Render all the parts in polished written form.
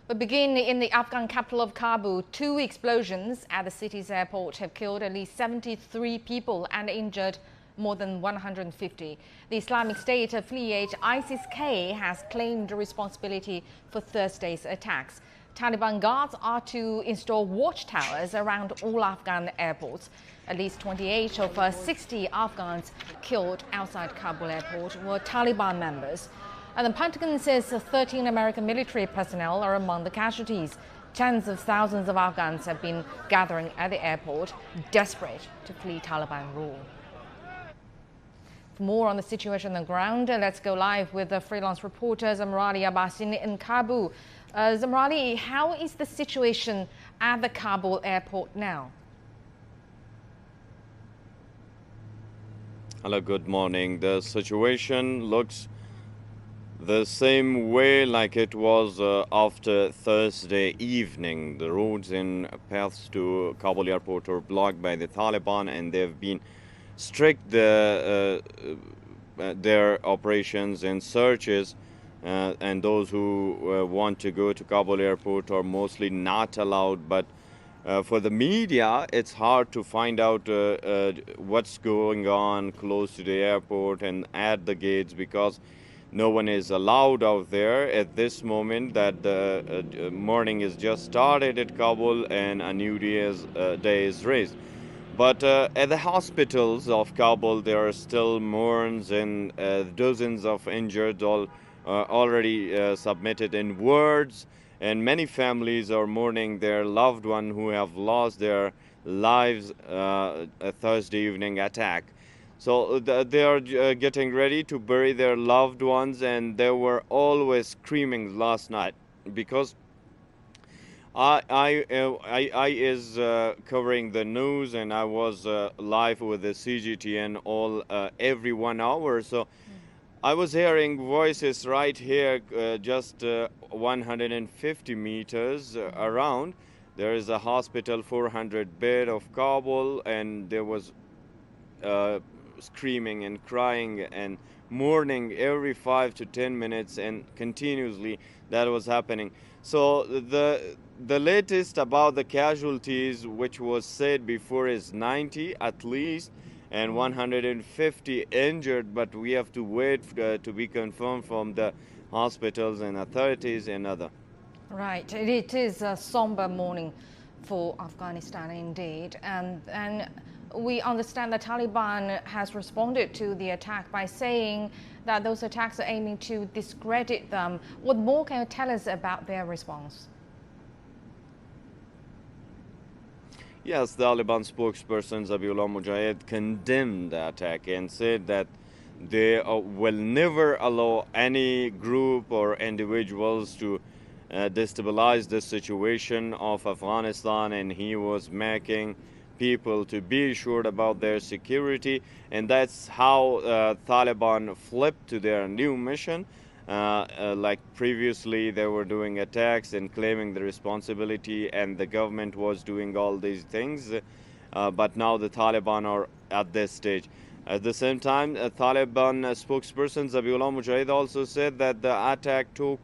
We begin in the Afghan capital of Kabul. Two explosions at the city's airport have killed at least 73 people and injured more than 150. The Islamic State affiliate ISIS-K has claimed responsibility for Thursday's attacks. Taliban guards are to install watchtowers around all Afghan airports. At least 28 of 60 Afghans killed outside Kabul airport were Taliban members. And the Pentagon says 13 American military personnel are among the casualties. Tens of thousands of Afghans have been gathering at the airport, desperate to flee Taliban rule. For more on the situation on the ground, let's go live with the freelance reporter Zamrali Abbasin in Kabul. Zamrali, how is the situation at the Kabul airport now? Hello, good morning. The situation looks the same way like it was after Thursday evening. The roads and paths to Kabul airport are blocked by the Taliban, and they've been strict their operations and searches, and those who want to go to Kabul airport are mostly not allowed. But for the media, it's hard to find out what's going on close to the airport and at the gates, because no one is allowed out there at this moment that the morning is just started at Kabul and a new day is raised. But at the hospitals of Kabul, there are still mourns and dozens of injured already submitted in words. And many families are mourning their loved one who have lost their lives a Thursday evening attack. So they are getting ready to bury their loved ones, and they were always screaming last night because I is covering the news, and I was live with the CGTN every 1 hour. So I was hearing voices right here, just 150 meters around. There is a hospital, 400 bed of Kabul, and there was screaming and crying and mourning every 5 to 10 minutes, and continuously that was happening. So the latest about the casualties, which was said before, is 90 at least, and 150 injured, but we have to wait to be confirmed from the hospitals and authorities and other. Right, it is a somber morning for Afghanistan indeed, and we understand the Taliban has responded to the attack by saying that those attacks are aiming to discredit them. What more can you tell us about their response? Yes, the Taliban spokesperson Zabiullah Mujahid condemned the attack and said that they will never allow any group or individuals to destabilize the situation of Afghanistan, and he was making people to be assured about their security, and that's how Taliban flipped to their new mission. Like previously, they were doing attacks and claiming the responsibility, and the government was doing all these things. But now the Taliban are at this stage. At the same time, Taliban spokesperson Zabiullah Mujahid also said that the attack took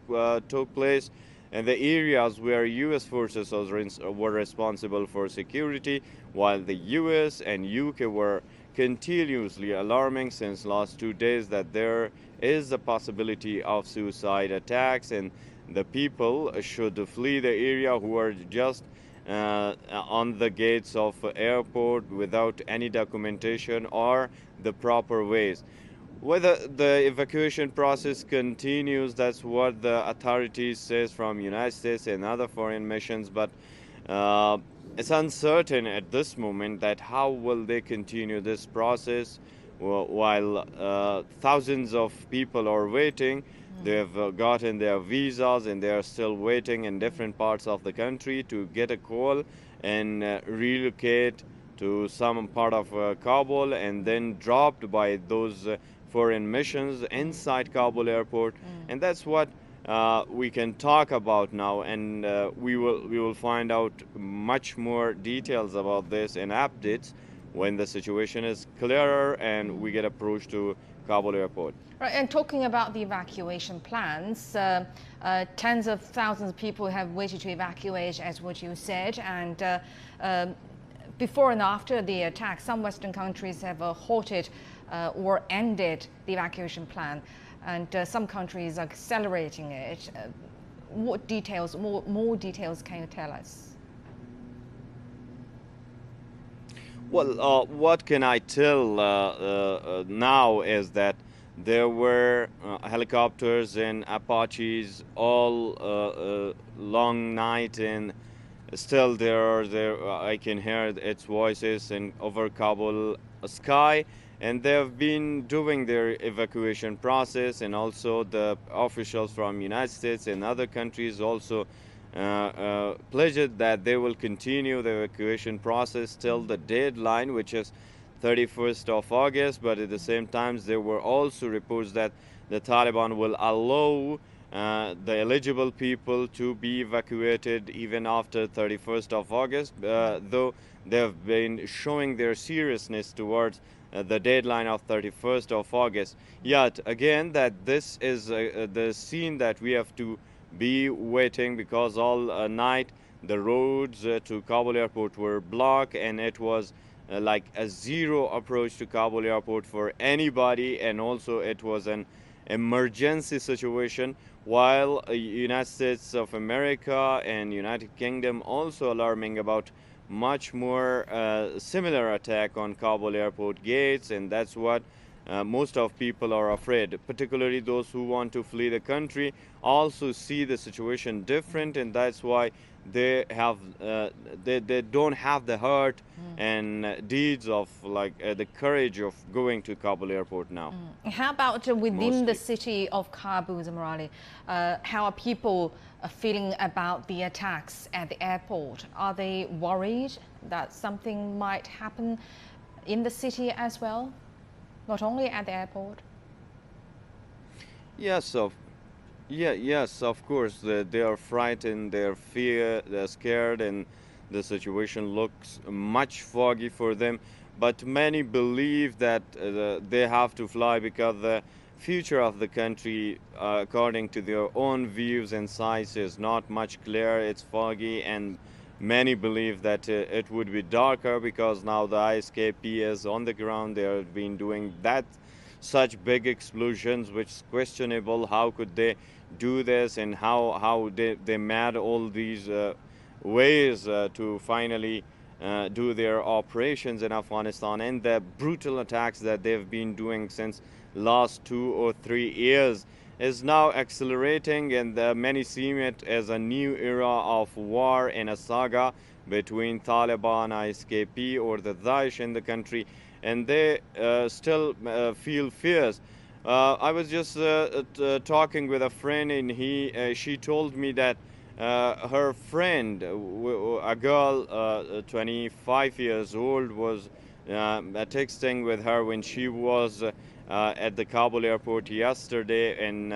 place in the areas where U.S. forces were responsible for security, while the U.S. and U.K. were continuously alarming since last 2 days that there is a possibility of suicide attacks, and the people should flee the area who are just on the gates of airport without any documentation or the proper ways. Whether the evacuation process continues, that's what the authorities says from United States and other foreign missions, but it's uncertain at this moment that how will they continue this process while thousands of people are waiting. They've gotten their visas and they are still waiting in different parts of the country to get a call and relocate to some part of Kabul, and then dropped by those foreign missions inside Kabul airport. And that's what we can talk about now, and we will find out much more details about this and updates when the situation is clearer and we get approached to Kabul airport. Right, and talking about the evacuation plans, tens of thousands of people have waited to evacuate, as what you said, and before and after the attack, some Western countries have halted or ended the evacuation plan, and some countries are accelerating it. What details, more details can you tell us? Well, what can I tell now is that there were helicopters and Apaches all long night, and still I can hear its voices in over Kabul sky, and they have been doing their evacuation process, and also the officials from United States and other countries also pledged that they will continue the evacuation process till the deadline, which is 31st of August. But at the same time, there were also reports that the Taliban will allow the eligible people to be evacuated even after 31st of August, though they have been showing their seriousness towards the deadline of 31st of August. Yet again, that this is the scene that we have to be waiting, because all night the roads to Kabul airport were blocked, and it was like a zero approach to Kabul airport for anybody, and also it was an emergency situation, while United States of America and United Kingdom also alarming about much more similar attack on Kabul airport gates, and that's what most of people are afraid, particularly those who want to flee the country also see the situation different, and that's why they have they don't have the heart and deeds of like the courage of going to Kabul airport now. How about within Mostly. the city of Kabul, Zamrali? How are people feeling about the attacks at the airport? Are they worried that something might happen in the city as well, not only at the airport? Yes, of course. They are frightened, they're scared, and the situation looks much foggy for them. But many believe that they have to fly because the future of the country, according to their own views and sights, is not much clear. It's foggy, and many believe that it would be darker because now the ISKP is on the ground. They have been doing that such big explosions, which is questionable. How could they do this, and how they made all these ways to finally do their operations in Afghanistan, and the brutal attacks that they've been doing since last 2 or 3 years is now accelerating, and many see it as a new era of war and a saga between Taliban, ISKP, or the Daesh in the country, and they still feel fears. I was just talking with a friend, and she told me that her friend, a girl 25 years old, was texting with her when she was at the Kabul airport yesterday, and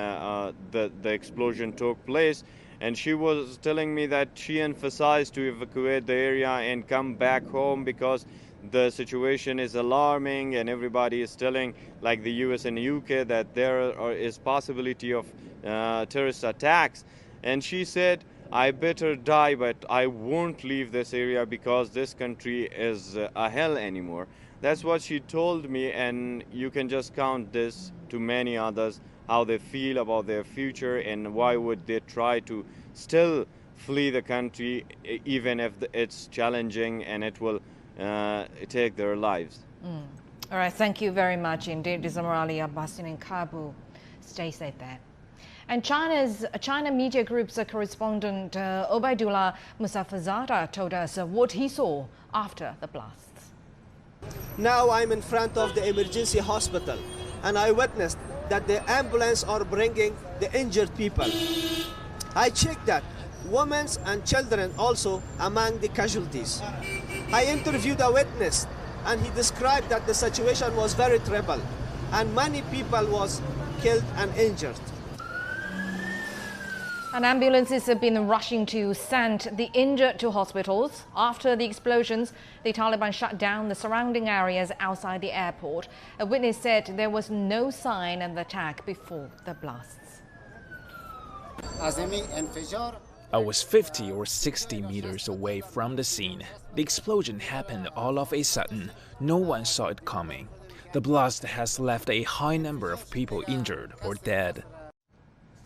the explosion took place. And she was telling me that she emphasized to evacuate the area and come back home because the situation is alarming, and everybody is telling, like the US and UK, that there is possibility of terrorist attacks. And she said, I better die, but I won't leave this area because this country is a hell anymore. That's what she told me, and you can just count this to many others, how they feel about their future and why would they try to still flee the country even if it's challenging and it will take their lives. All right, thank you very much indeed, Zamrali Abbas in Kabul. Stay safe there. And China media group's correspondent Obaidullah Musafazada told us what he saw after the blasts. Now I'm in front of the emergency hospital, and I witnessed that the ambulance are bringing the injured people. I checked that women and children also among the casualties. I interviewed a witness, and he described that the situation was very terrible, and many people was killed and injured. And ambulances have been rushing to send the injured to hospitals. After the explosions, the Taliban shut down the surrounding areas outside the airport. A witness said there was no sign of the attack before the blasts. I was 50 or 60 meters away from the scene. The explosion happened all of a sudden. No one saw it coming. The blast has left a high number of people injured or dead.